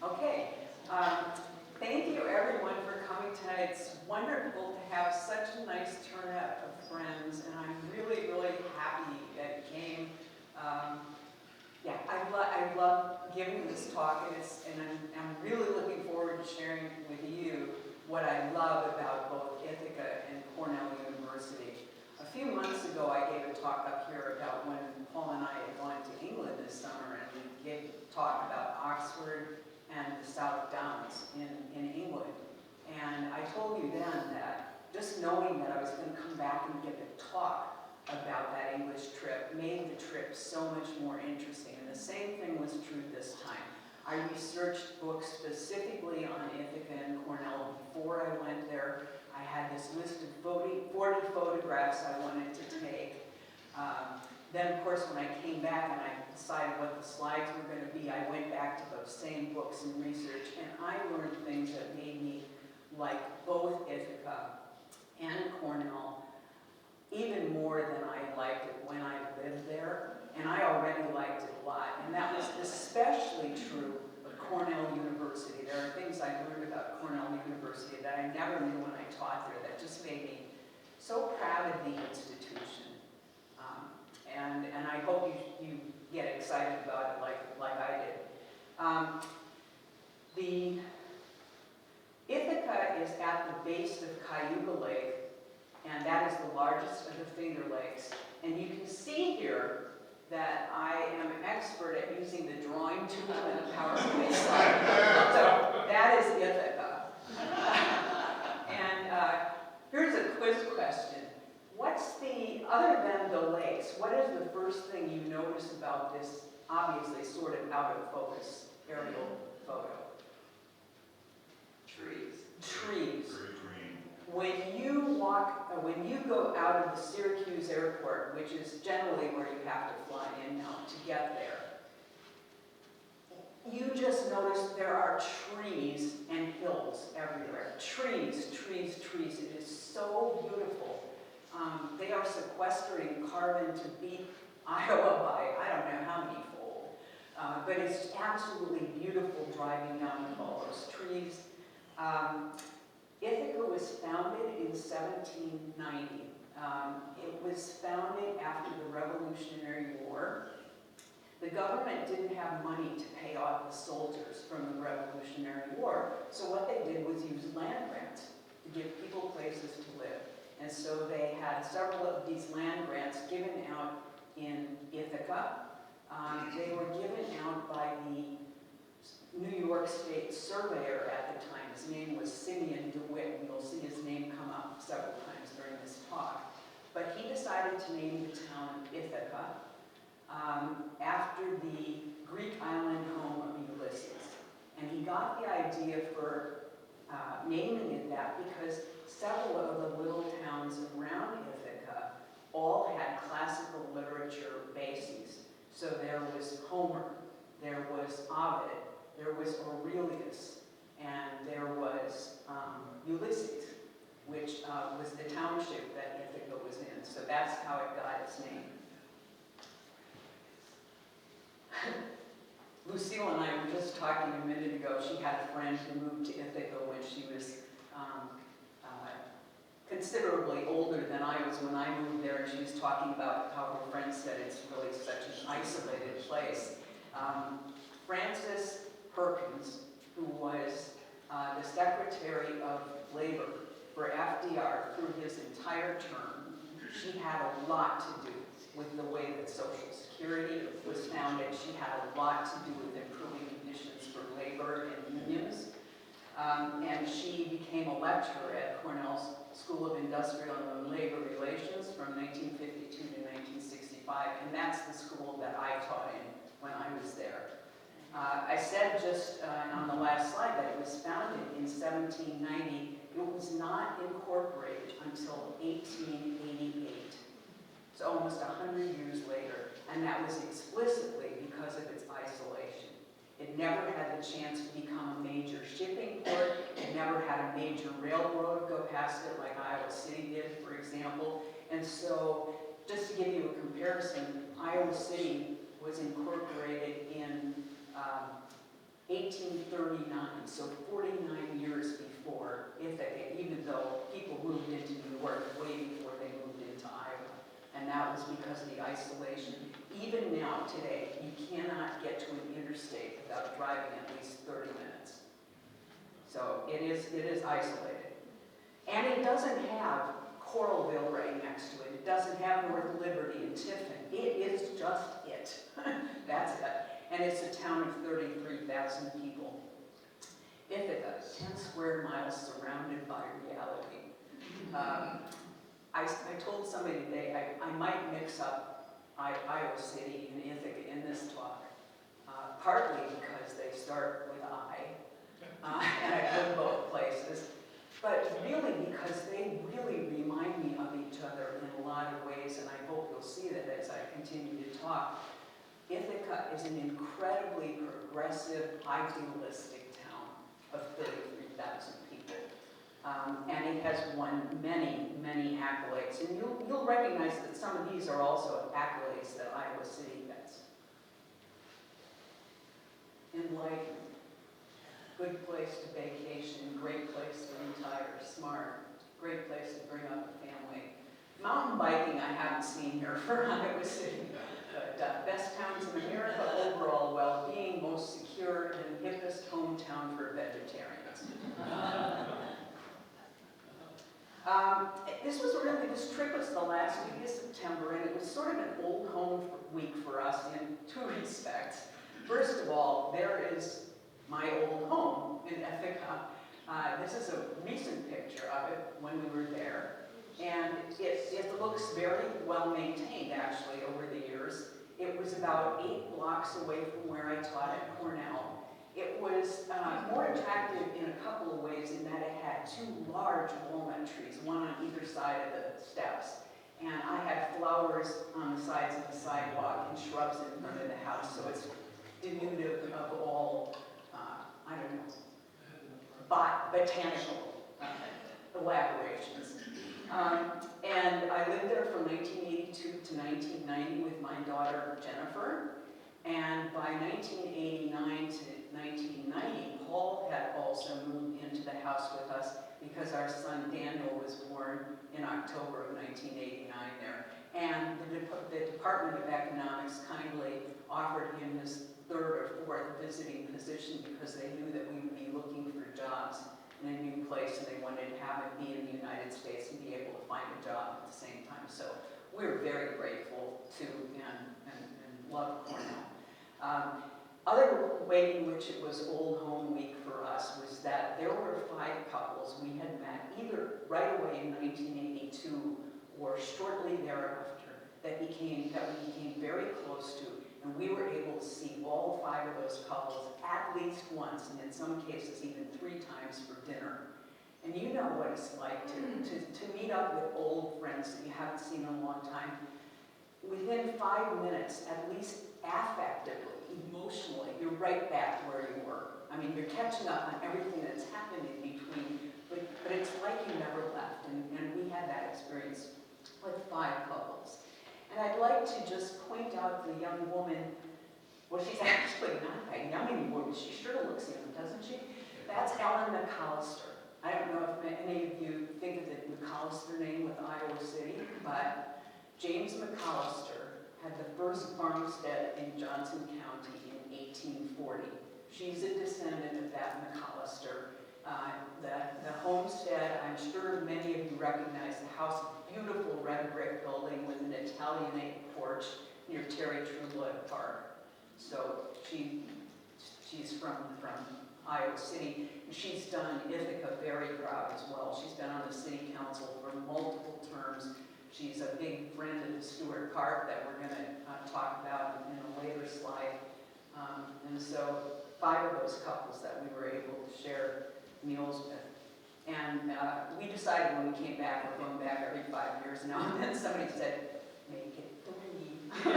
Okay. Thank you everyone for coming tonight. It's wonderful to have such a nice turnout of friends, and I'm really, really happy that you came. Yeah, I love giving this talk, and I'm really looking forward to sharing with you what I love about both Ithaca and Cornell University. A few months ago, I gave a talk up here about when Paul and I had gone to England this summer, and we gave a talk about Oxford and the South Downs in England. And I told you then that just knowing that I was going to come back and give a talk about that English trip made the trip so much more interesting. And the same thing was true this time. I researched books specifically on Ithaca and Cornell before I went there. I had this list of 40 photographs I wanted to take. Then, of course, when I came back and I decided what the slides were going to be, I went back to those same books and research, and I learned things that made me like both Ithaca and Cornell even more than I liked it when I lived there, and I already liked it a lot. And that was especially true of Cornell University. There are things I learned about Cornell University that I never knew when I taught there that just made me so proud of the institution. And I hope you get excited about it like I did. The Ithaca is at the base of Cayuga Lake, and that is the largest of the Finger Lakes. And you can see here that I am an expert at using the drawing tool in a PowerPoint slide. So that is Ithaca. And here's a quiz question. Other than the lakes, what is the first thing you notice about this obviously sort of out of focus aerial photo? Trees. Trees. Very green. When you go out of the Syracuse airport, which is generally where you have to fly in now to get there, you just notice there are trees and hills everywhere. Trees, trees, trees. It is so beautiful. They are sequestering carbon to beat Iowa by I don't know how many fold. But it's absolutely beautiful driving down with all those trees. Ithaca was founded in 1790. It was founded after the Revolutionary War. The government didn't have money to pay off the soldiers from the Revolutionary War, so what they did was use land grants to give people places to live. And so they had several of these land grants given out in Ithaca. They were given out by the New York State surveyor at the time. His name was Simeon DeWitt, and you'll see his name come up several times during this talk. But he decided to name the town Ithaca after the Greek island home of Ulysses. And he got the idea for naming it that because several of the little towns around Ithaca all had classical literature bases. So there was Homer, there was Ovid, there was Aurelius, and there was Ulysses, which was the township that Ithaca was in. So that's how it got its name. Lucille and I were just talking a minute ago. She had a friend who moved to Ithaca when she was considerably older than I was when I moved there, and she was talking about how her friend said it's really such an isolated place. Frances Perkins, who was the Secretary of Labor for FDR through his entire term, she had a lot to do with the way that Social Security was founded. She had a lot to do with improving conditions for labor and unions. And she became a lecturer at Cornell's School of Industrial and Labor Relations from 1952 to 1965, and that's the school that I taught in when I was there. I said just on the last slide that it was founded in 1790. It was not incorporated until 1888. So almost 100 years later, and that was explicitly because of its isolation. It never had the chance to become a major shipping port. It never had a major railroad go past it like Iowa City did, for example. And so, just to give you a comparison, Iowa City was incorporated in 1839, so 49 years before Ithaca, even though people moved into New York way before they moved into Iowa. And that was because of the isolation. Even now, today, you cannot get to an interstate without driving at least 30 minutes. So it is isolated. And it doesn't have Coralville right next to it. It doesn't have North Liberty and Tiffin. It is just it. That's it. And it's a town of 33,000 people. Ithaca, 10 square miles surrounded by reality. I told somebody today I might mix up Iowa City and Ithaca in this talk, partly because they start with I, and I go both places, but really because they really remind me of each other in a lot of ways, and I hope you'll see that as I continue to talk. Ithaca is an incredibly progressive, idealistic town of 33,000 people. And it has won many, many accolades. And you'll recognize that some of these are also accolades that Iowa City gets. Enlightened, good place to vacation, great place to retire, smart, great place to bring up a family. Mountain biking I haven't seen here for Iowa City. But best towns in America overall, well-being, most secure, and hippest hometown for vegetarians. This trip was the last week of September, and it was sort of an old home week for us in two respects. First of all, there is my old home in Ithaca. This is a recent picture of it when we were there. And it looks very well maintained, actually, over the years. It was about 8 blocks away from where I taught at Cornell. It was more attractive in a couple of ways in that it had 2 large walnut trees, one on either side of the steps. And I had flowers on the sides of the sidewalk and shrubs in front of the house, so it's diminutive of all, I don't know, botanical elaborations. And I lived there from 1982 to 1990 with my daughter Jennifer. And by 1989 to 1990, Paul had also moved into the house with us because our son Daniel was born in October of 1989 there. And the Department of Economics kindly offered him his 3rd or 4th visiting position because they knew that we would be looking for jobs in a new place, and they wanted to have him be in the United States and be able to find a job at the same time. So we're very grateful to and love Cornell. Other way in which it was Old Home Week for us was that there were 5 couples we had met either right away in 1982 or shortly thereafter that we became very close to, and we were able to see all 5 of those couples at least once, and in some cases even 3 times for dinner. And you know what it's like to meet up with old friends that you haven't seen in a long time. Within 5 minutes, at least affectively, emotionally, you're right back where you were. I mean, you're catching up on everything that's happened in between, but it's like you never left, and we had that experience with 5 couples. And I'd like to just point out the young woman. Well, she's actually not that young anymore, but she sure looks young, doesn't she? That's Ellen McAllister. I don't know if any of you think of the McAllister name with Iowa City, but James McAllister had the first farmstead in Johnson County in 1840. She's a descendant of that McAllister. The homestead, I'm sure many of you recognize the house, beautiful red brick building with an Italianate porch near Terry Trueblood Park. So she's from Iowa City. She's done Ithaca very proud as well. She's been on the city council for multiple terms. She's a big friend of the Stewart Park that we're going to talk about in a later slide. And so 5 of those couples that we were able to share meals with. And we decided when we came back, we're going back every 5 years now, and then somebody said, make it 3.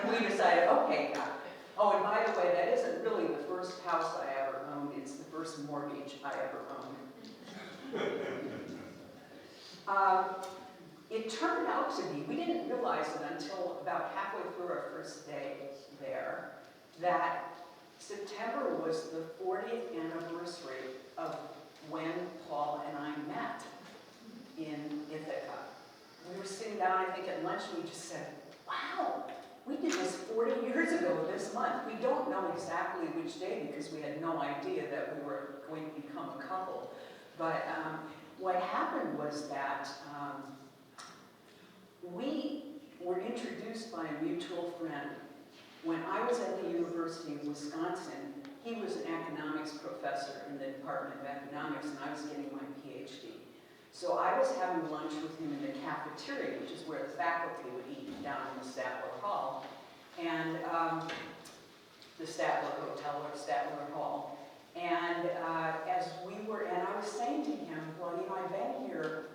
And we decided, okay, God. Oh, and by the way, that isn't really the first house I ever owned. It's the first mortgage I ever owned. It turned out to be, we didn't realize it until about halfway through our first day there, that September was the 40th anniversary of when Paul and I met in Ithaca. We were sitting down, I think, at lunch, and we just said, wow, we did this 40 years ago this month. We don't know exactly which day because we had no idea that we were going to become a couple. But what happened was that we were introduced by a mutual friend. When I was at the University of Wisconsin, he was an economics professor in the Department of Economics, and I was getting my PhD. So I was having lunch with him in the cafeteria, which is where the faculty would eat down in the Statler Hall, and the Statler Hotel or Statler Hall. And as we were, and I was saying to him, well, you know, I've been here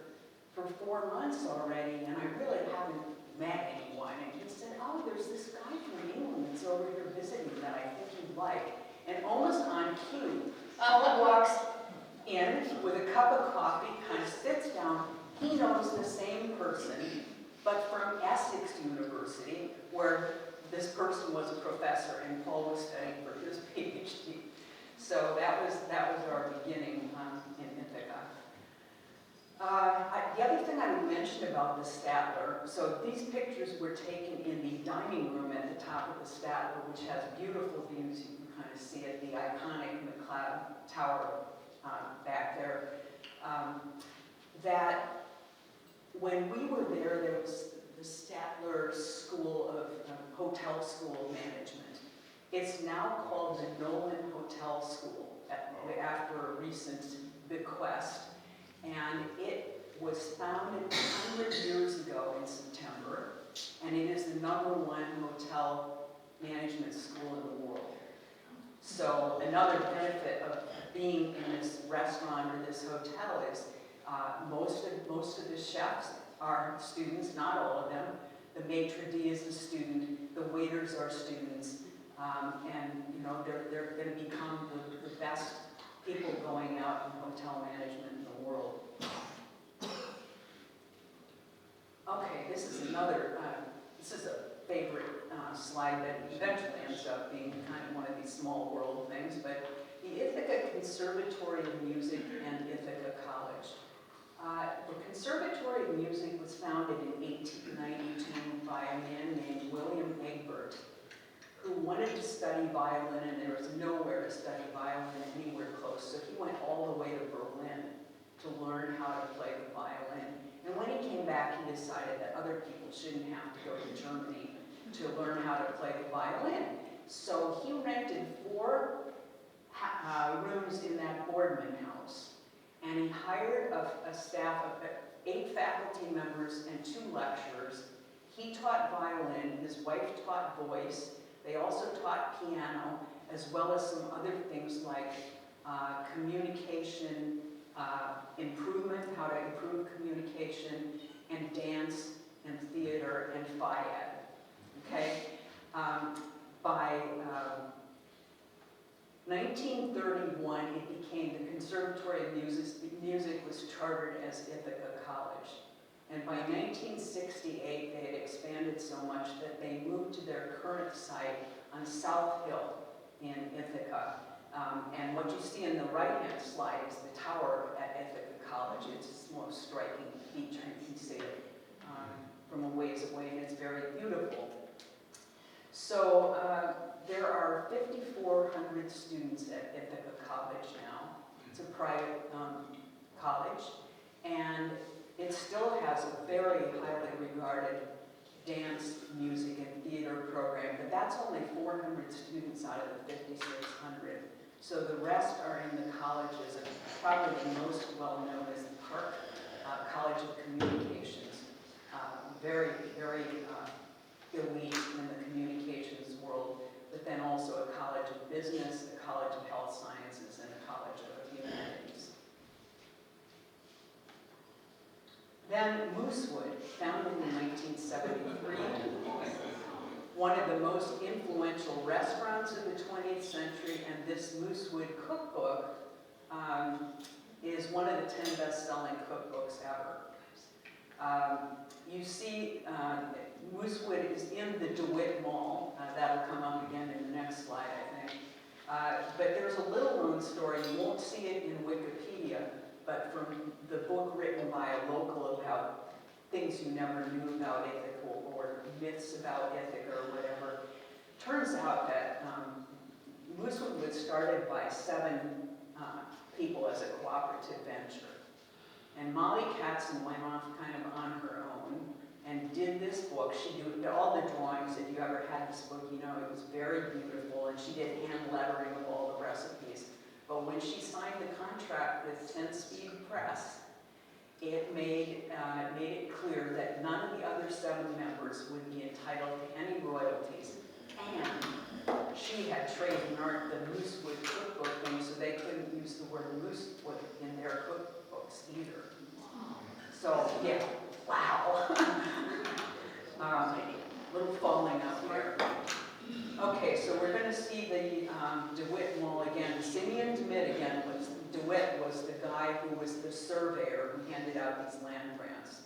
for 4 months already, and I really haven't met anyone. And he said, oh, there's this guy from England that's over here visiting that I think you'd like. And almost on cue, Paul walks in with a cup of coffee, kind of sits down. He knows the same person, but from Essex University, where this person was a professor and Paul was studying for his PhD. So that was our beginning in Ithaca. The other thing I would mention about the Statler, so these pictures were taken in the dining room at the top of the Statler, which has beautiful views. You can kind of see it, the iconic McLeod Tower back there. That when we were there, there was the Statler School of Hotel School of Management. It's now called the Nolan Hotel School after a recent bequest. And it was founded 100 years ago in September, and it is the #1 hotel management school in the world. So another benefit of being in this restaurant or this hotel is most of the chefs are students, not all of them. The maitre d' is a student, the waiters are students, and you know they're going to become the best people going out in hotel management in the world. Okay, this is another, this is a favorite slide that eventually ends up being kind of one of these small world things, but the Ithaca Conservatory of Music and Ithaca College. The Conservatory of Music was founded in 1892 by a man named William Egbert, who wanted to study violin, and there was nowhere to study violin anywhere close, so he went all the way to Berlin to learn how to play the violin. And when he came back, he decided that other people shouldn't have to go to Germany to learn how to play the violin. So he rented 4 rooms in that Boardman house, and he hired a staff of 8 faculty members and 2 lecturers. He taught violin, his wife taught voice. They also taught piano, as well as some other things like communication, improvement, how to improve communication, and dance, and theater, and phi ed. Okay? By 1931, it became the Conservatory of Music was chartered as Ithaca College. And by 1968, they had expanded so much that they moved to their current site on South Hill in Ithaca. And what you see in the right-hand slide is the tower at Ithaca College. It's its most striking feature. You can see it from a ways away, and it's very beautiful. So there are 5,400 students at Ithaca College now. It's a private college, and it still has a very highly regarded dance, music, and theater program, but that's only 400 students out of the 5,600. So the rest are in the colleges, and probably the most well-known is the Park College of Communications. Very, very elite in the communications world, but then also a College of Business, a College of Health Sciences, and a College of Humanities. Then Moosewood, founded in 1973, one of the most influential restaurants of the 20th century, and this Moosewood cookbook is one of the 10 best-selling cookbooks ever. You see, Moosewood is in the DeWitt Mall. That'll come up again in the next slide, I think. But there's a little-known story, you won't see it in Wikipedia, but from the book written by a local about things you never knew about Ithaca or myths about Ithaca or whatever. Turns out that Moosewood was started by 7 people as a cooperative venture. And Molly Katzen went off kind of on her own and did this book. She did all the drawings. If you ever had this book, you know it was very beautiful, and she did hand lettering of all the recipes. But when she signed the contract with 10 Speed Press, it made it clear that none of the other 7 members would be entitled to any royalties. And she had trademarked the Moosewood cookbook thing, so they couldn't use the word Moosewood in their cookbooks either. So, yeah, wow. Little falling out here. Okay, so we're going to see the DeWitt Mall again. Simeon DeWitt again DeWitt was the guy who was the surveyor who handed out these land grants.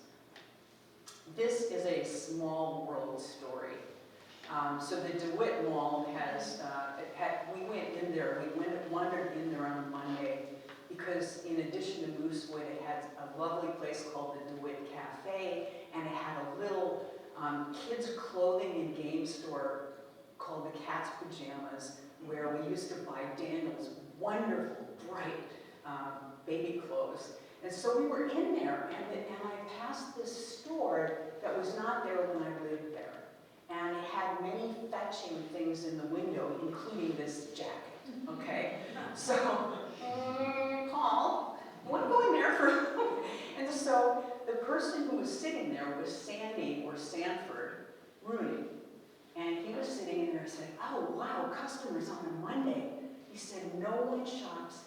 This is a small world story. So the DeWitt Mall has, we went in there, wandered in there on Monday because in addition to Moosewood, it had a lovely place called the DeWitt Cafe, and it had a little kids' clothing and game store called the Cat's Pajamas, where we used to buy Daniel's wonderful, bright baby clothes. And so we were in there, and I passed this store that was not there when I lived there. And it had many fetching things in the window, including this jacket, okay? So, Paul, I want to go in there for... And so the person who was sitting there was Sandy, or Sanford, Reuning. And he was sitting in there saying, oh, wow, customers on a Monday. He said, no one shops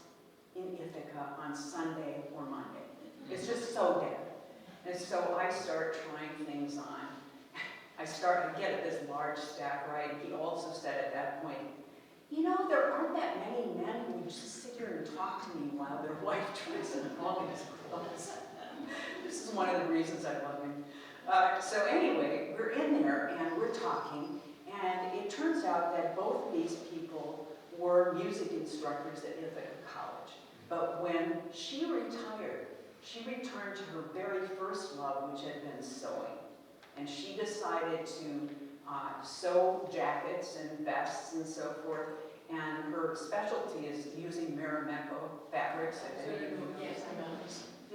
in Ithaca on Sunday or Monday. It's just so dead. And so I start trying things on. I get this large stack, right? He also said at that point, you know, there aren't that many men who would just sit here and talk to me while their wife tries to hang his clothes. This is one of the reasons I love him. So anyway, we're in there and we're talking, and it turns out that both of these people were music instructors at Ithaca College. But when she retired, she returned to her very first love, which had been sewing. And she decided to sew jackets and vests and so forth. And her specialty is using Marimekko fabrics. Yes, I know.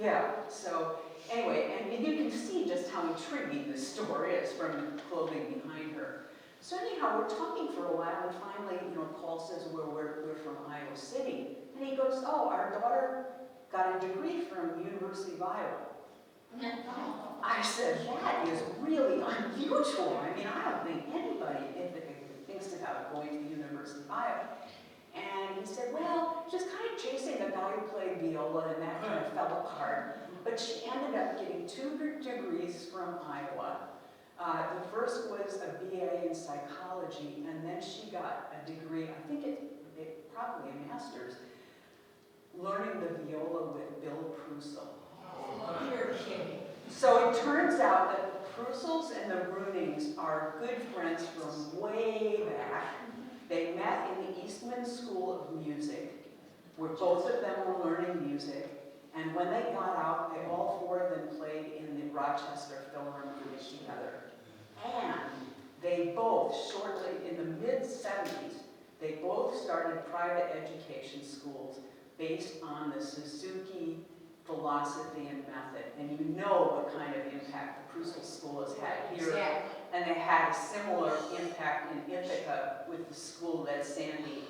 Yeah, so anyway, and you can see just how intriguing this store is from the clothing behind her. So anyhow, we're talking for a while, and finally, you know, Paul says, well, we're from Iowa City. And he goes, oh, our daughter got a degree from University of Iowa. I said, that is really unusual. I mean, I don't think anybody thinks about going to the University of Iowa. And he said, well, just kind of chasing a guy who played viola, and that kind of fell apart. But she ended up getting 2 degrees from Iowa. The first was a BA in psychology, and then she got a degree, I think it probably a master's, learning the viola with Bill Prusel. Oh, you're kidding. So it turns out that the Prusels and the Reunings are good friends from way back. They met in the Eastman School of Music, where both of them were learning music. And when they got out, they all 4 of them played in the Rochester Philharmonic together. And they both, shortly in the mid-70s, they both started private education schools based on the Suzuki philosophy and method. And you know what kind of impact the Prusel School has had here. Exactly. And they had a similar impact in Ithaca with the school that Sandy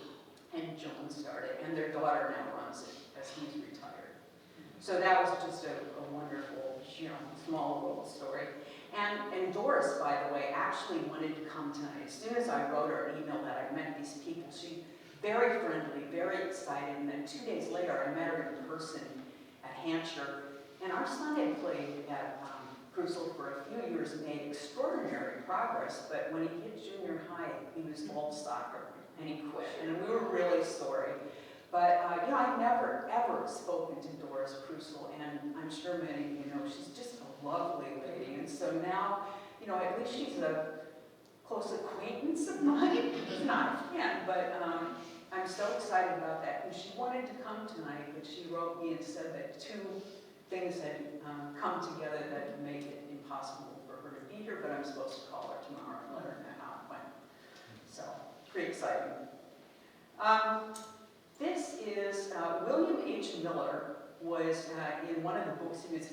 and Joan started. And their daughter now runs it as he's retired. So that was just a wonderful, you know, small world story. And Doris, by the way, actually wanted to come tonight. As soon as I wrote her an email that I met these people, she very friendly, very excited. And then 2 days later, I met her in person at Hampshire. And our son had played at Prusel for a few years and made extraordinary progress. But when he hit junior high, he was all soccer, and he quit. And we were really sorry. But, you know, I've never, ever spoken to Doris Prusel, and I'm sure many of you know she's just a lovely lady. And so now, you know, at least she's a close acquaintance of mine. She's not a friend, but I'm so excited about that. And she wanted to come tonight, but she wrote me and said that two things had come together that made it impossible for her to be here, but I'm supposed to call her tomorrow and let her know how it went. So, pretty exciting. This is William H. Miller was in one of the books he was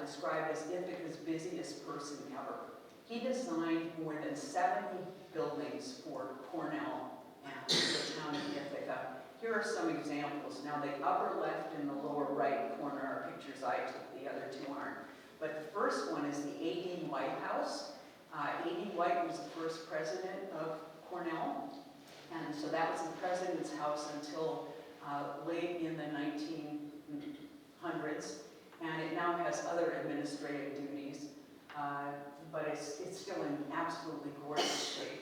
described as Ithaca's busiest person ever. He designed more than 70 buildings for Cornell and the town of Ithaca. Here are some examples. Now the upper left and the lower right corner are pictures I took, the other two aren't. But the first one is the A.D. White House. A.D. White was the first president of Cornell. And so that was the president's house until late in the 1900s. And it now has other administrative duties. But it's still in absolutely gorgeous shape.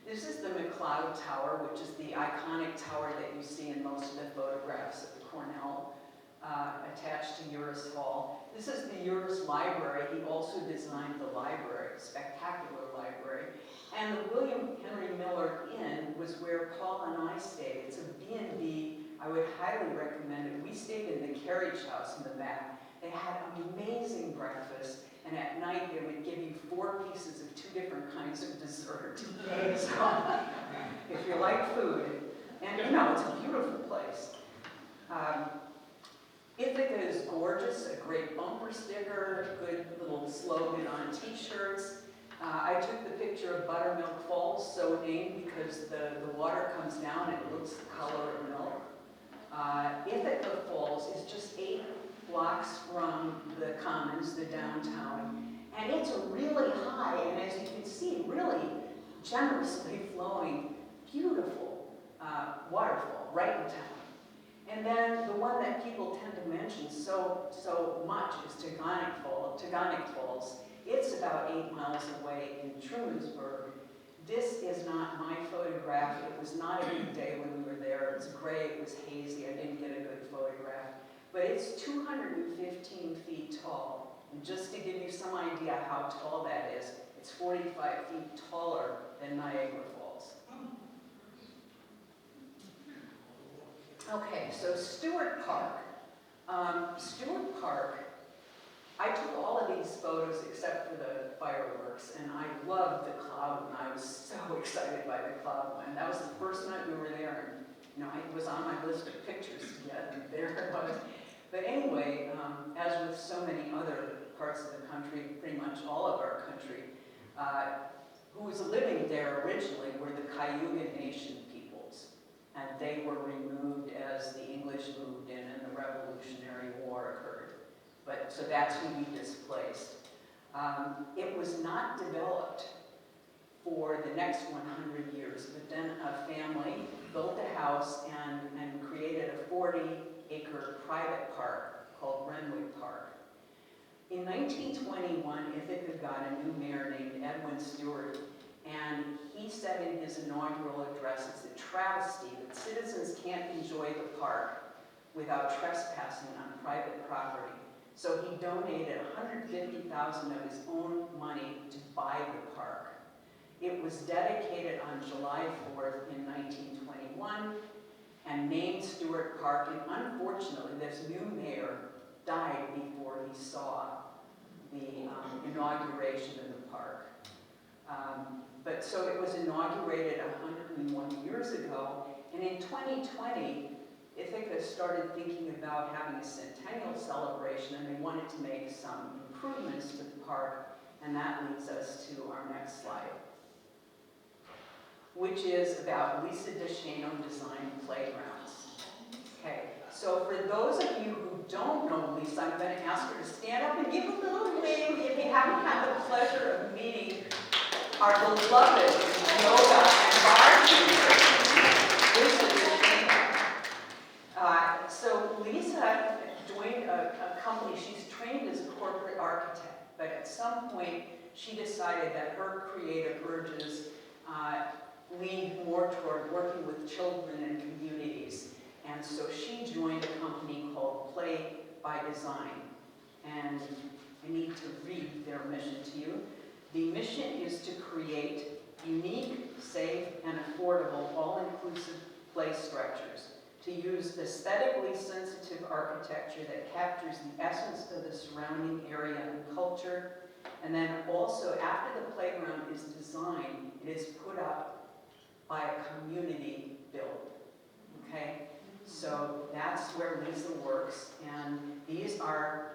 This is the McLeod Tower, which is the iconic tower that you see in most of the photographs of Cornell, attached to Uris Hall. This is the Uris Library. He also designed the library, spectacular library. And the William Henry Miller Inn was where Paul and I stayed. It's a B&B. I would highly recommend it. We stayed in the carriage house in the back. They had amazing breakfast. And at night, they would give you 4 pieces of 2 different kinds of dessert. So, if you like food, and you know, it's a beautiful place. Ithaca is gorgeous, a great bumper sticker, a good little slogan on t-shirts. I took the picture of Buttermilk Falls, so named because the water comes down and it looks the color of milk. Ithaca Falls is just 8 blocks from the Commons, the downtown, and it's really high, and as you can see, really generously flowing, beautiful waterfall right in town. And then the one that people tend to mention so much is Tagonic Falls. It's about 8 miles away in Trumansburg. This is not my photograph. It was not a good day when we were there. It was gray, it was hazy, I didn't get a good photograph. But it's 215 feet tall. And just to give you some idea how tall that is, it's 45 feet taller than Niagara Falls. Okay, so Stewart Park. Stewart Park, I took all of these photos except for the fireworks, and I loved the cloud one. I was so excited by the cloud one. That was the first night we were there, and you know, it was on my list of pictures to get, and there it was. But anyway, as with so many other parts of the country, pretty much all of our country, who was living there originally were the Cayuga Nation peoples. And they were removed as the English moved in and the Revolutionary War occurred. So that's who we displaced. It was not developed for the next 100 years, but then a family built a house and created a 40-acre private park called Renwick Park. In 1921, Ithaca got a new mayor named Edwin Stewart, and he said in his inaugural address, it's a travesty that citizens can't enjoy the park without trespassing on private property. So he donated $150,000 of his own money to buy the park. It was dedicated on July 4th in 1921 and named Stewart Park, and unfortunately this new mayor died before he saw the inauguration of the park. But so it was inaugurated 101 years ago, and in 2020, Ithaca started thinking about having a centennial celebration, and they wanted to make some improvements to the park, and that leads us to our next slide, which is about Lisa DeShano designed playgrounds. Okay, so for those of you who don't know Lisa, I'm going to ask her to stand up and give a little wave if you haven't had the pleasure of meeting our beloved yoga and bar teacher, Lisa DeShano. So Lisa joined a company. She's trained as a corporate architect, but at some point she decided that her creative urges lean more toward working with children and communities. And so she joined a company called Play by Design. And I need to read their mission to you. The mission is to create unique, safe, and affordable, all-inclusive play structures, to use aesthetically sensitive architecture that captures the essence of the surrounding area and culture. And then also, after the playground is designed, it is put up by a community build, okay? So that's where Lisa works, and these are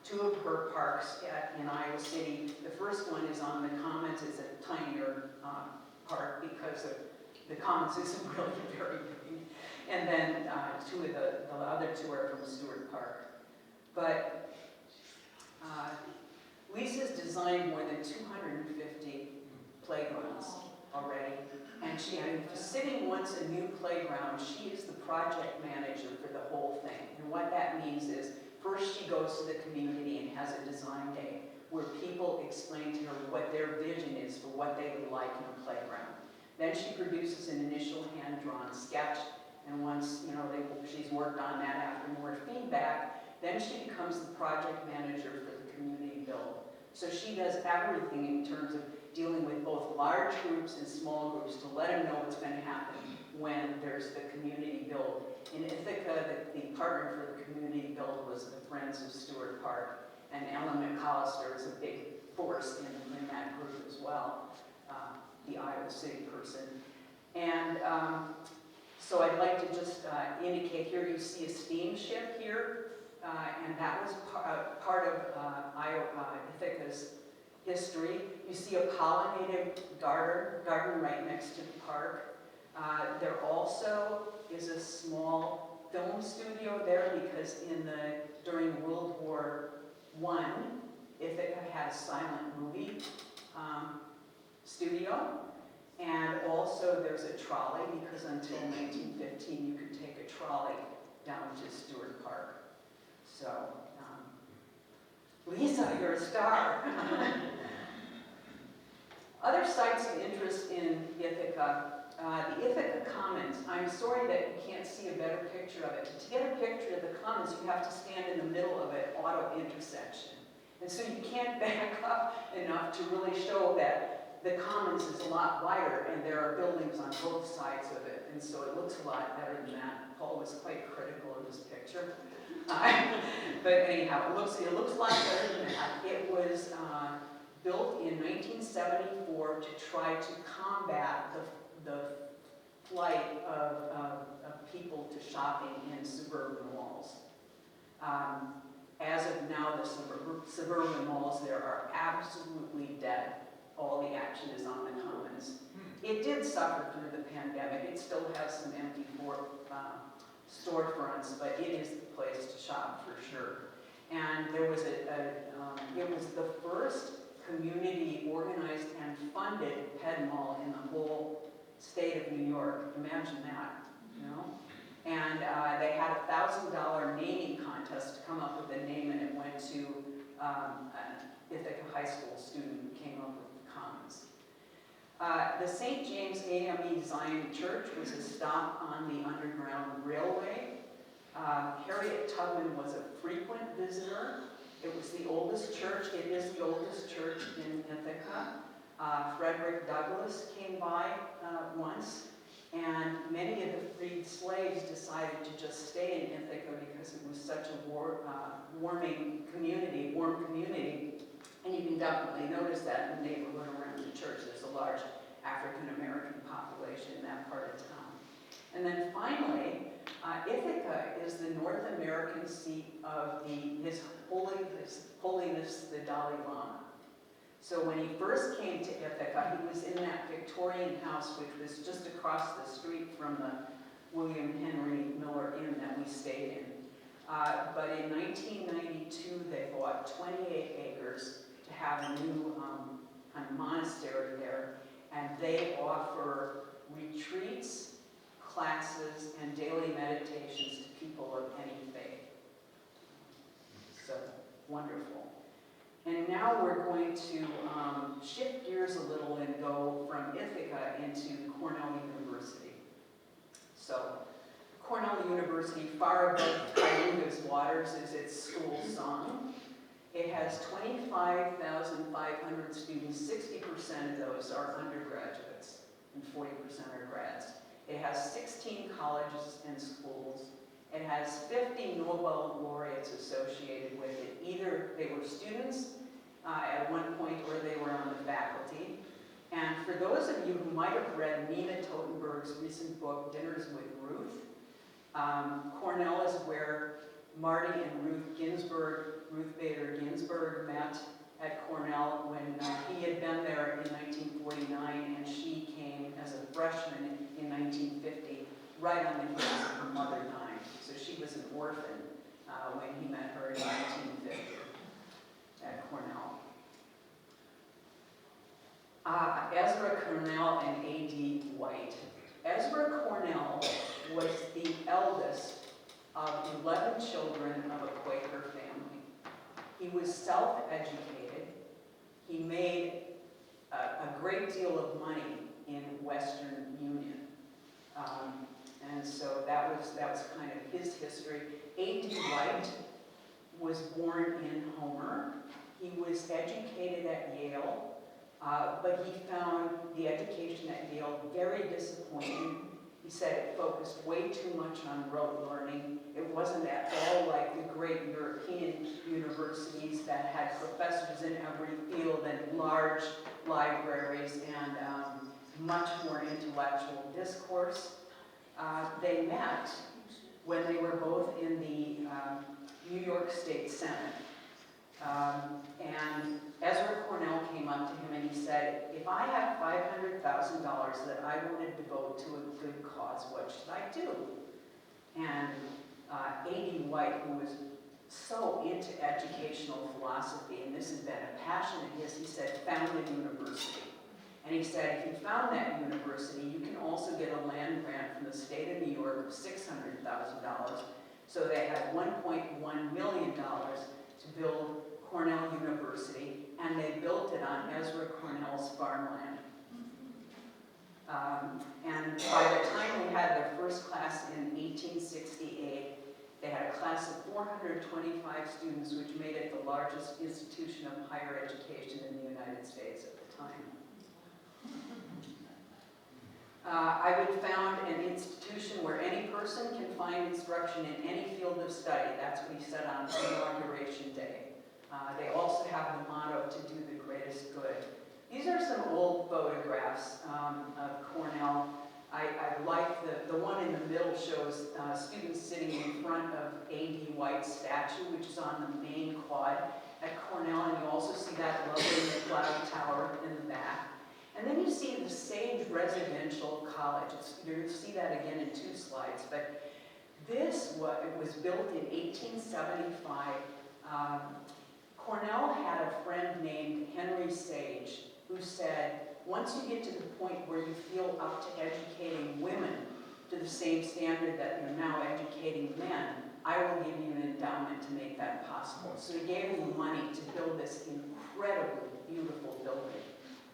two of her parks in Iowa City. The first one is on the Commons. It's a tinier park because the Commons isn't really very big. And then two of the other two are from Stewart Park. But Lisa's designed more than 250 playgrounds already. And sitting once a new playground, she is the project manager for the whole thing. And what that means is, first she goes to the community and has a design day where people explain to her what their vision is for what they would like in a playground. Then she produces an initial hand-drawn sketch, and once she's worked on that after more feedback, then she becomes the project manager for the community build. So she does everything in terms of dealing with both large groups and small groups to let them know what's going to happen when there's the community build. In Ithaca, the partner for the community build was the Friends of Stewart Park, and Ellen McAllister is a big force in that group as well, the Iowa City person. And so I'd like to just indicate here, you see a steamship here, and that was part of Ithaca's history. You see a pollinated garden right next to the park. There also is a small film studio there because during World War I, Ithaca had a silent movie studio. And also there's a trolley because until 1915 you could take a trolley down to Stewart Park. So, Lisa, you're a star. Other sites of interest in Ithaca, the Ithaca Commons. I'm sorry that you can't see a better picture of it. To get a picture of the Commons, you have to stand in the middle of an auto intersection. And so you can't back up enough to really show that the Commons is a lot wider and there are buildings on both sides of it. And so it looks a lot better than that. Paul was quite critical of this picture. But anyhow, it looks a lot better than that. It was built in 1974 to try to combat the flight of people to shopping in suburban malls. As of now, the suburban malls there are absolutely dead. All the action is on the Commons. It did suffer through the pandemic. It still has some empty storefronts, but it is the place to shop for sure. And there was it was the first community organized and funded ped mall in the whole state of New York. Imagine that, you know? And they had a $1,000 naming contest to come up with a name, and it went to an Ithaca High School student who came up with the Commons. The St. James AME Zion Church was a stop on the Underground Railway. Harriet Tubman was a frequent visitor. It was the oldest church. It is the oldest church in Ithaca. Frederick Douglass came by once, and many of the freed slaves decided to just stay in Ithaca because it was such a warm community. And you can definitely notice that in the neighborhood around the church. There's a large African-American population in that part of town. And then finally, Ithaca is the North American seat of His Holiness the Dalai Lama. So when he first came to Ithaca, he was in that Victorian house, which was just across the street from the William Henry Miller Inn that we stayed in. But in 1992, they bought 28 acres to have a new kind of monastery there, and they offer retreats, classes, and daily meditations to people of any faith. So, wonderful. And now we're going to shift gears a little and go from Ithaca into Cornell University. So, Cornell University, far above Cayuga's waters, is its school song. It has 25,500 students. 60% of those are undergraduates, and 40% are grads. It has 16 colleges and schools. It has 50 Nobel laureates associated with it. Either they were students at one point or they were on the faculty. And for those of you who might have read Nina Totenberg's recent book, Dinners with Ruth, Cornell is where Marty and Ruth Bader Ginsburg met at Cornell when he had been there in 1949 and she came as a freshman in 1950, right on the heels of her mother dying. So she was an orphan when he met her in 1950 at Cornell. Ezra Cornell and A.D. White. Ezra Cornell was the eldest of 11 children of a Quaker family. He was self-educated. He made a great deal of money in Western Union. And so that was kind of his history. A.D. White was born in Homer. He was educated at Yale, but he found the education at Yale very disappointing. He said it focused way too much on rote learning. It wasn't at all like the great European universities that had professors in every field and large libraries and much more intellectual discourse. They met when they were both in the New York State Senate. And Ezra Cornell came up to him and he said, if I have $500,000 that I wanted to devote to a good cause, what should I do? And A.D. White, who was so into educational philosophy, and this had been a passion of his, he said, found a university. And he said, if you found that university, you can also get a land grant from the state of New York of $600,000. So they had $1.1 million to build Cornell University, and they built it on Ezra Cornell's farmland. And by the time they had their first class in 1868, they had a class of 425 students, which made it the largest institution of higher education in the United States at the time. I would found an institution where any person can find instruction in any field of study. That's what he said on Inauguration Day. They also have the motto, to do the greatest good. These are some old photographs of Cornell. I like the one in the middle shows students sitting in front of A.D. White's statue, which is on the main quad at Cornell, and you also see that lovely cloud tower in the back. And then you see the Sage Residential College. You'll see that again in 2 slides, but this it was built in 1875. Cornell had a friend named Henry Sage who said, once you get to the point where you feel up to educating women to the same standard that you're now educating men, I will give you an endowment to make that possible. So he gave him money to build this incredibly beautiful building.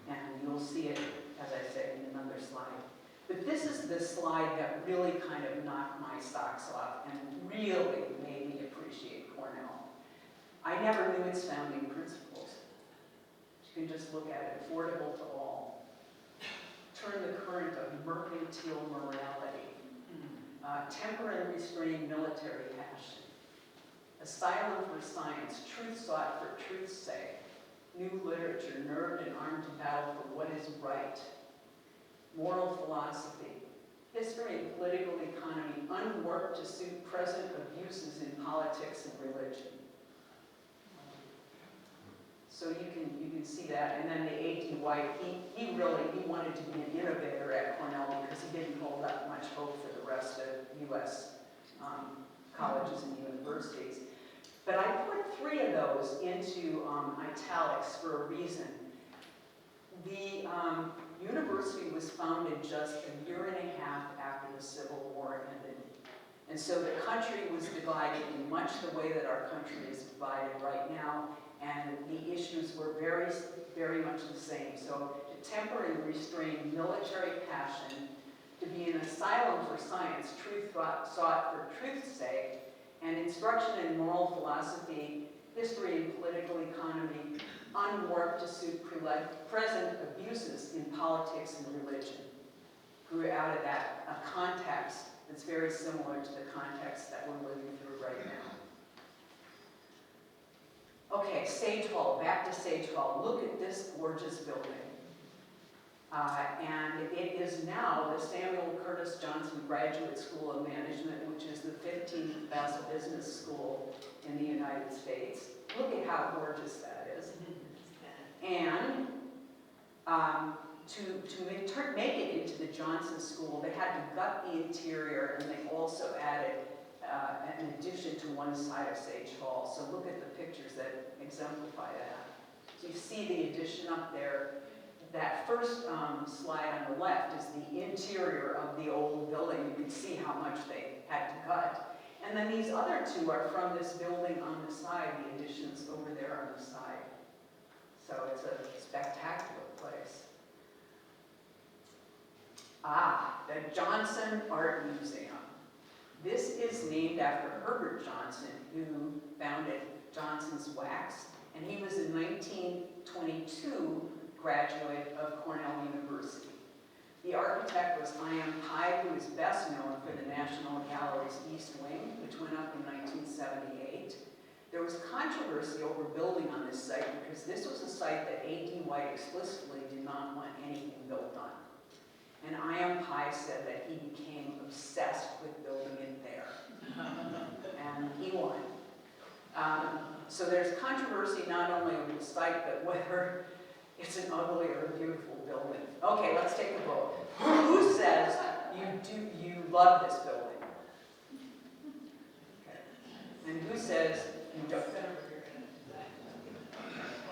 And you'll see it, as I said, in another slide. But this is the slide that really kind of knocked my socks off and really made me appreciate Cornell. I never knew its founding principles. You can just look at it, affordable to all. Turn the current of mercantile morality. Temper and restrain military passion. Asylum for science, truth sought for truth's sake. New literature, nerved and armed to battle for what is right. Moral philosophy. History and political economy, unwarped to suit present abuses in politics and religion. So you can see that. And then the A.D. White, he wanted to be an innovator at Cornell because he didn't hold up much hope for the rest of U.S. Colleges and universities. But I put 3 of those into italics for a reason. The university was founded just a year and a half after the Civil War ended. And so the country was divided in much the way that our country is divided right now, and the issues were very, very much the same. So to temper and restrain military passion, to be an asylum for science, truth sought for truth's sake, and instruction in moral philosophy, history and political economy, unwarped to suit present abuses in politics and religion. grew out of that context that's very similar to the context that we're living through right now. Okay, Sage Hall, back to Sage Hall. Look at this gorgeous building. And it is now the Samuel Curtis Johnson Graduate School of Management, which is the 15th best business school in the United States. Look at how gorgeous that is. And to make it into the Johnson School, they had to gut the interior, and they also added an addition to one side of Sage Hall. So look at the pictures that exemplify that. So you see the addition up there. That first slide on the left is the interior of the old building. You can see how much they had to cut. And then these other two are from this building on the side, the additions over there on the side. So it's a spectacular place. The Johnson Art Museum. This is named after Herbert Johnson, who founded Johnson's Wax, and he was a 1922 graduate of Cornell University. The architect was I.M. Pye, who is best known for the National Gallery's East Wing, which went up in 1978. There was controversy over building on this site because this was a site that A.D. White explicitly did not want anything built on. And I.M. Pye said that he became obsessed with building it there. And he won. So there's controversy not only over the site, but whether it's an ugly or a beautiful building. Okay, let's take a vote. Who says you love this building? Okay. And who says you don't?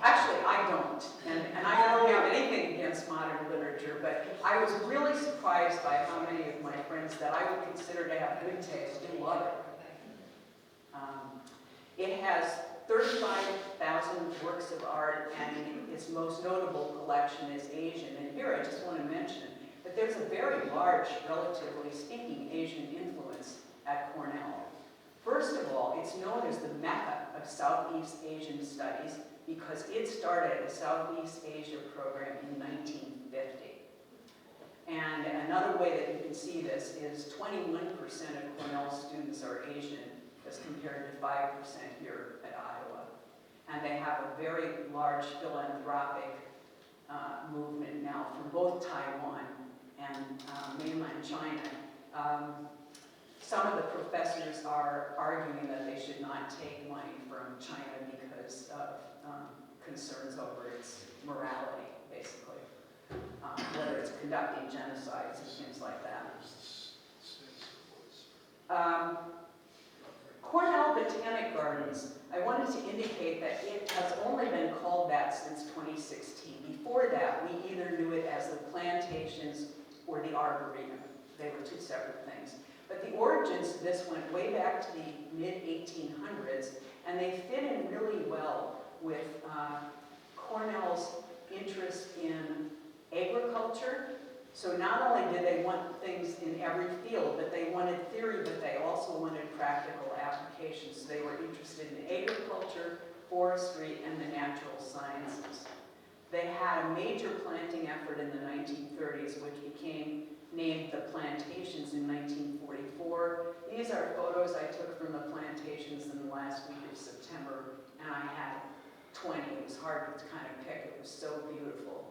Actually, I don't. And I don't have anything against modern literature, but I was really surprised by how many of my friends that I would consider to have good taste do love it. It has 35,000 works of art, and its most notable collection is Asian. And here I just want to mention that there's a very large, relatively speaking, Asian influence at Cornell. First of all, it's known as the Mecca of Southeast Asian studies because it started a Southeast Asia program in 1950. And another way that you can see this is 21% of Cornell students are Asian, as compared to 5% here at Iowa. And they have a very large philanthropic movement now from both Taiwan and mainland China. Some of the professors are arguing that they should not take money from China because of concerns over its morality, basically, whether it's conducting genocides and things like that. Cornell Botanic Gardens, I wanted to indicate that it has only been called that since 2016. Before that, we either knew it as the plantations or the arboretum. They were two separate things. But the origins of this went way back to the mid-1800s, and they fit in really well with Cornell's interest in agriculture. So not only did they want things in every field, but they wanted theory, but they also wanted practical applications. So they were interested in agriculture, forestry, and the natural sciences. They had a major planting effort in the 1930s, which became named the plantations in 1944. These are photos I took from the plantations in the last week of September, and I had 20. It was hard to kind of pick. It was so beautiful.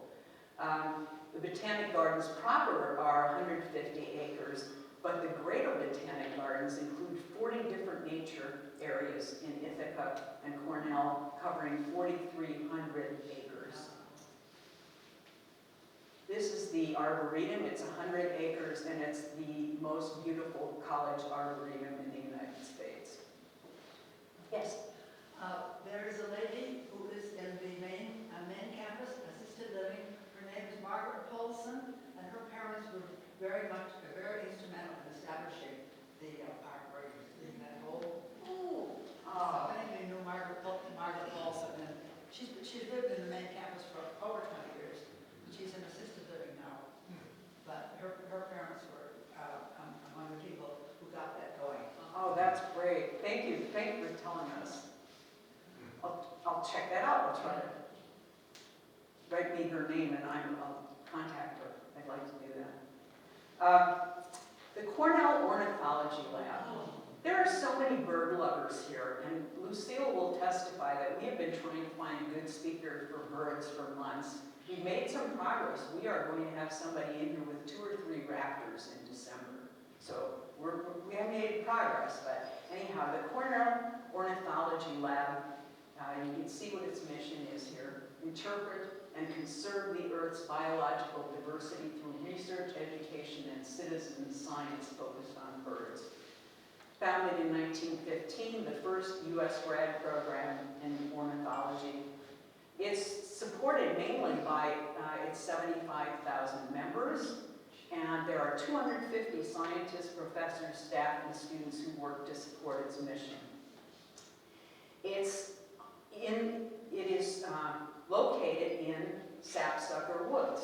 The Botanic Gardens proper are 150 acres, but the greater Botanic Gardens include 40 different nature areas in Ithaca and Cornell, covering 4,300 acres. This is the Arboretum. It's 100 acres, and it's the most beautiful college arboretum in the United States. Yes? There is a lady who is in the main campus, assisted living. Her name is Margaret Paulson, and her parents were very instrumental in establishing the arboretum in that whole. So anyway, knew Margaret Paulson, and she's lived in the main campus for over 20 years. She's in assisted living now, but her parents were among the people who got that going. Oh, that's great. Thank you. Thank you for telling us. I'll check that out. I'll try to write me her name and I'll contact her. I'd like to do that. The Cornell Ornithology Lab. There are so many bird lovers here, and Lucille will testify that we have been trying to find a good speaker for birds for months. We've made some progress. We are going to have somebody in here with 2 or 3 raptors in December. So we have made progress, but anyhow, the Cornell Ornithology Lab, you can see what its mission is here. Interpret and conserve the Earth's biological diversity through research, education, and citizen science focused on birds. Founded in 1915, the first U.S. grad program in ornithology. It's supported mainly by its 75,000 members, and there are 250 scientists, professors, staff, and students who work to support its mission. It is located in Sapsucker Woods.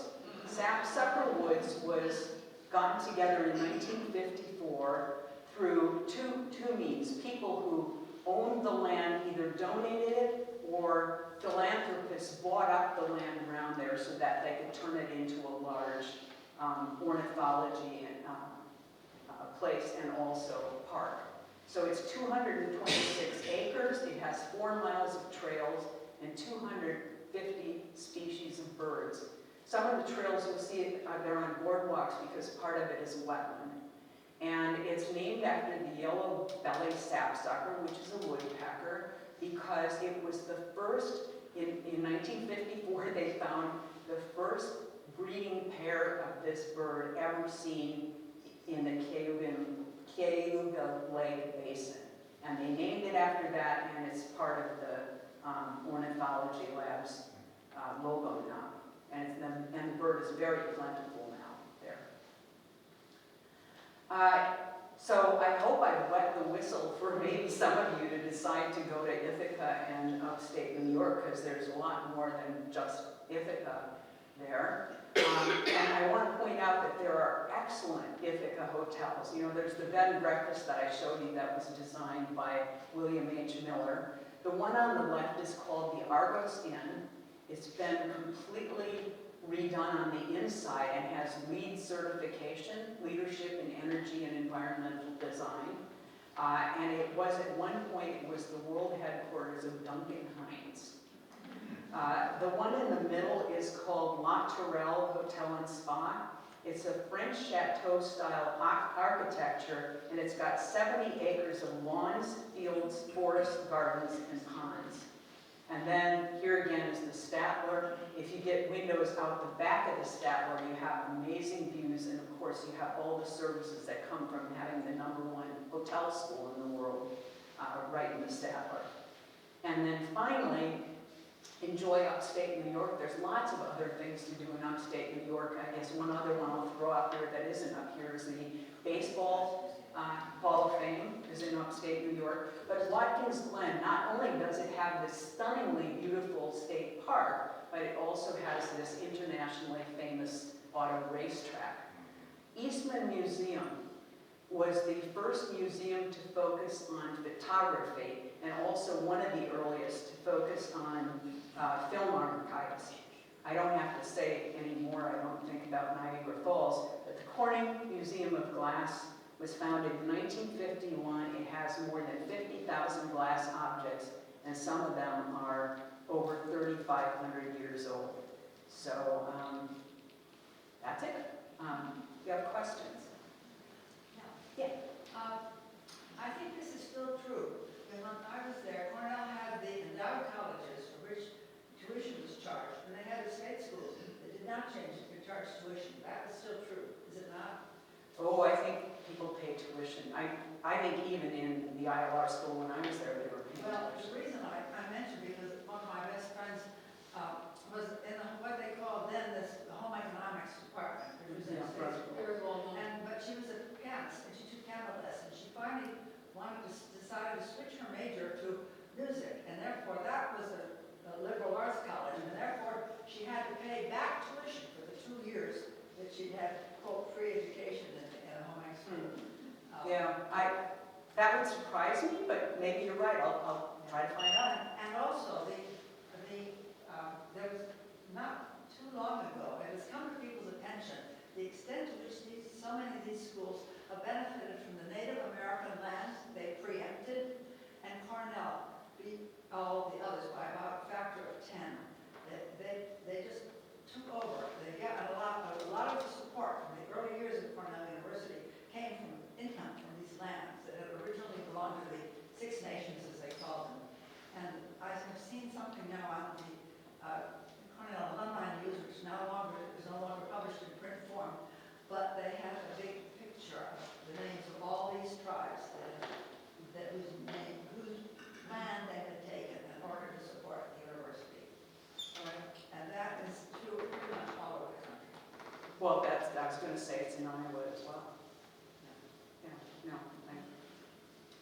Sapsucker Woods was gotten together in 1954 through two means. People who owned the land either donated it or philanthropists bought up the land around there so that they could turn it into a large ornithology place and also park. So it's 226 acres. It has 4 miles of trails and 250 species of birds. Some of the trails you'll see they're on boardwalks because part of it is wetland. And it's named after the yellow-bellied sapsucker, which is a woodpecker, because it was the first, in 1954, they found the first breeding pair of this bird ever seen in the Cayuga Lake Basin. And they named it after that, and it's part of the Ornithology Lab's logo now. And the bird is very plentiful now there. So I hope I've wet the whistle for maybe some of you to decide to go to Ithaca and upstate New York, because there's a lot more than just Ithaca there. And I want to point out that there are excellent Ithaca hotels. You know, there's the bed and breakfast that I showed you that was designed by William H. Miller. The one on the left is called the Argos Inn. It's been completely redone on the inside and has LEED certification, Leadership in Energy and Environmental Design. And it was at one point, it was the world headquarters of Duncan Hines. The one in the middle is called La Tourelle Hotel and Spa. It's a French chateau-style architecture, and it's got 70 acres of lawns, fields, forests, gardens, and ponds. And then here again is the Statler. If you get windows out the back of the Statler, you have amazing views, and of course you have all the services that come from having the #1 hotel school in the world right in the Statler. And then finally, enjoy upstate New York. There's lots of other things to do in upstate New York. I guess one other one I'll throw out there that isn't up here is the Baseball Hall of Fame is in upstate New York. But Watkins Glen, not only does it have this stunningly beautiful state park, but it also has this internationally famous auto racetrack. Eastman Museum was the first museum to focus on photography and also one of the earliest to focus on film archives. I don't have to say anymore, I don't think, about Niagara Falls, but the Corning Museum of Glass was founded in 1951. It has more than 50,000 glass objects, and some of them are over 3,500 years old. So that's it. You have questions? Yeah. I think this is still true. When I was there, Cornell had the endowed colleges for which tuition was charged, and they had a state school that did not change it to charge tuition. That was still true, is it not? Oh, I think people pay tuition. I think even in the ILR school when I was there, they were paying Well, tuition. the reason I mentioned because one of my best friends was in what they called then the home economics department, which was in Yeah, state right. school. Very well known. But she was a pianist, and she took piano lessons. She finally decided to switch her major to music, and therefore that was a liberal arts college, and therefore she had to pay back tuition for the 2 years that she had, quote, free education in a home ec school. Yeah, that would surprise me, but maybe you're right. I'll try to find out. And also, there was not too long ago, it has come to people's attention the extent to which so many of these schools have benefited from the Native American lands they preempted, and Cornell beat all the others by about a factor of 10. They just took over. They got a lot of the support from the early years of Cornell University came from income from these lands that had originally belonged to the Six Nations, as they called them. And I have seen something now on the Cornell Alumni News, which is no longer published in print form, but they have a big picture of the names of all these tribes whose land they had taken in order to support the university. And that is true pretty much all over the country. Well, I was going to say it's in Iowa as well. Yeah, no,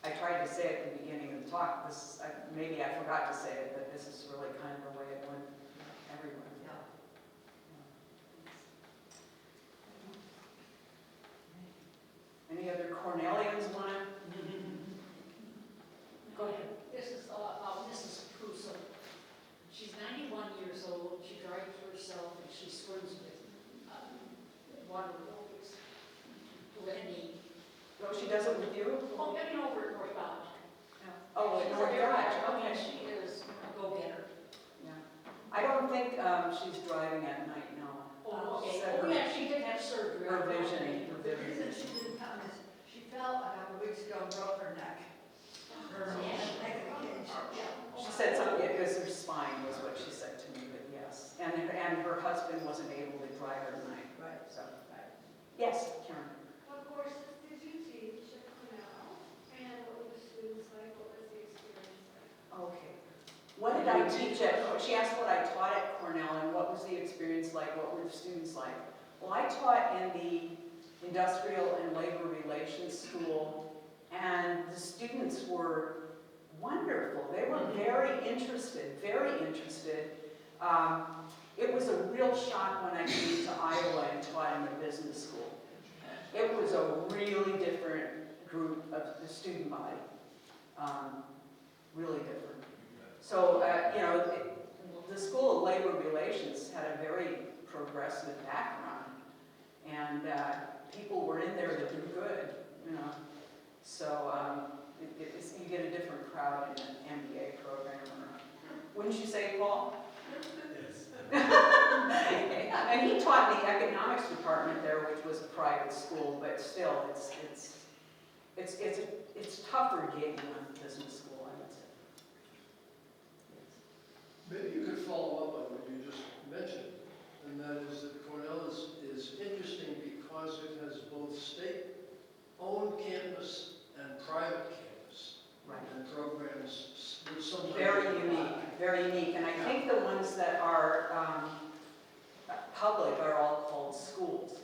I tried to say at the beginning of the talk, maybe I forgot to say it, but this is really kind of the way it went everywhere. Yeah. Any other Cornellians want to? Go ahead. This is Mrs. Crusoe. She's 91 years old. She drives herself and she swims with water aerobics to any. Oh, she does it with you? Oh, getting over at North Dodge. Oh, at North Dodge, okay. She is a go-getter. Yeah. I don't think she's driving at night, no. Oh, okay. Said Oh, yeah, she did have surgery. her vision. The reason she didn't come is she fell a couple of weeks ago and broke her neck. Her neck again. She said something, it was her spine was what she said to me, but yes. And her husband wasn't able to drive her at night. Right. So, yes, Karen. What courses did you teach at Cornell? And what were the students like? What was the experience like? Okay. What did I teach at, she asked what I taught at Cornell and what was the experience like, what were the students like? Well, I taught in the Industrial and Labor Relations School, and the students were wonderful. They were very interested, very interested. It was a real shock when I came to Iowa and taught in the business school. It was a really different group of the student body, really different. So, the School of Labor Relations had a very progressive background, and people were in there to do good, So, you get a different crowd in an MBA program. Wouldn't you say, Paul? Yes. And he taught in the economics department there, which was a private school, but still, it's tougher getting on business school, I would say. Maybe you could follow up on what you just mentioned, and that is that Cornell is interesting because it has both state-owned campus and private campus. Right. And programs which sometimes... Very unique. And I think the ones that are public are all called schools,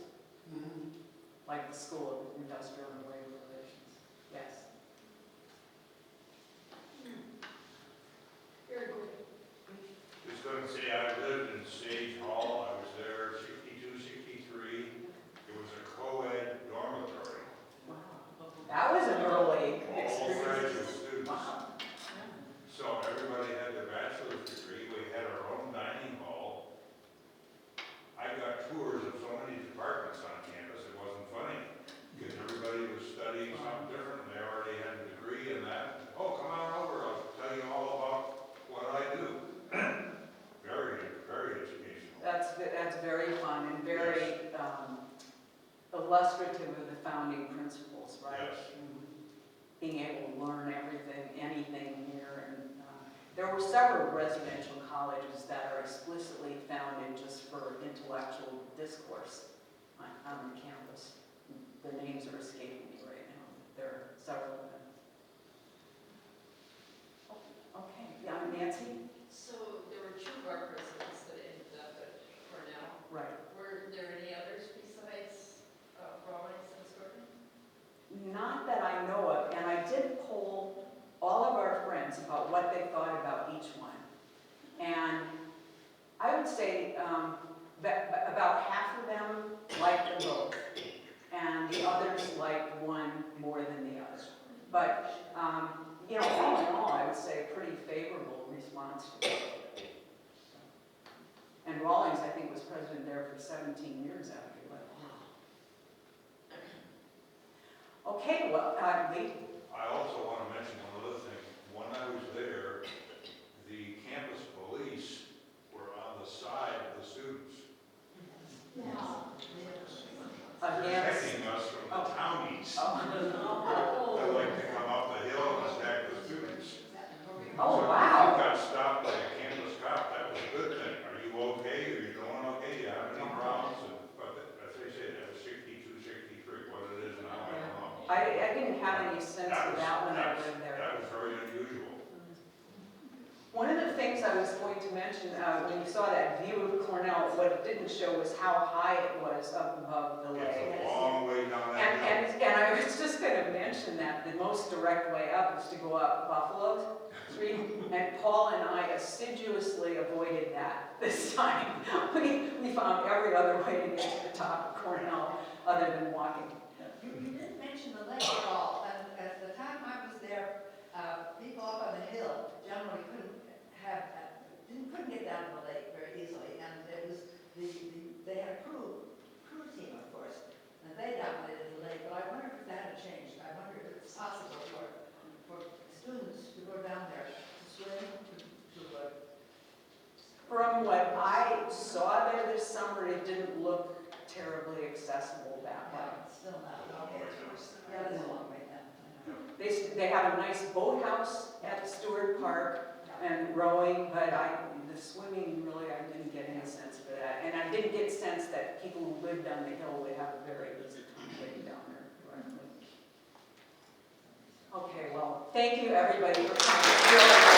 like the School of Industrial and Labor Relations. Yes. Very good. Just going to say I lived in Sage Hall. I was there 62, 63. It was a co-ed dormitory. Wow. That was an early All experience. graduate students. Wow. So everybody had their bachelor's degree. We had our own dining hall. I got tours of so many departments on campus. It wasn't funny because everybody was studying something different. They already had a degree in that. Oh, come on over. I'll tell you all about what I do. Very, very educational. That's very fun and very illustrative of the founding principles, right? Yes. Being able to learn anything here. And there were several residential colleges that are explicitly founded just for intellectual discourse on the campus. The names are escaping me right now. There are several of them. Okay, yeah, Nancy? So there were two of our presidents that ended up at Cornell. Right. Were there any others besides Rawlings and Scorpion? Not that I know of, and I did poll all of our friends about what they thought about each one. And I would say that about half of them liked them both, and the others liked one more than the other. But, all in all, I would say a pretty favorable response to it. And Rawlings, I think, was president there for 17 years after he left. Okay, well, Lee? I also want to mention one other thing. When I was there, the campus police were on the side of the students, protecting us from the townies that like to come up the hill and attack the students. Oh, So wow. if you got stopped by a campus cop, that was a good thing. Are you okay? Are you doing okay? Do you have any problems? But as they say, that was 62, 63, what it is now, I don't know. I didn't have any sense of that when I lived there. That was very unusual. One of the things I was going to mention, when you saw that view of Cornell, what it didn't show was how high it was up above the lake. It's a long way down that hill. And I was just going to mention that the most direct way up is to go up Buffalo Street, and Paul and I assiduously avoided that this time. We found every other way to get to the top of Cornell other than walking. You didn't mention the lake at all, and at the time I was there, people up on the hill generally couldn't get down to the lake very easily, and it was they had a crew team, of course, and they dominated the lake, but I wonder if that had changed. I wonder if it's possible for students to go down there to swim, From what I saw there this summer, it didn't look terribly accessible that way. still not. Okay. Yeah, that's a long way down. I know. They have a nice boathouse at Stewart Park and rowing, but the swimming, really, I didn't get any sense for that. And I didn't get sense that people who lived on the hill would have a very easy time getting down there directly. Okay, well, thank you everybody for coming.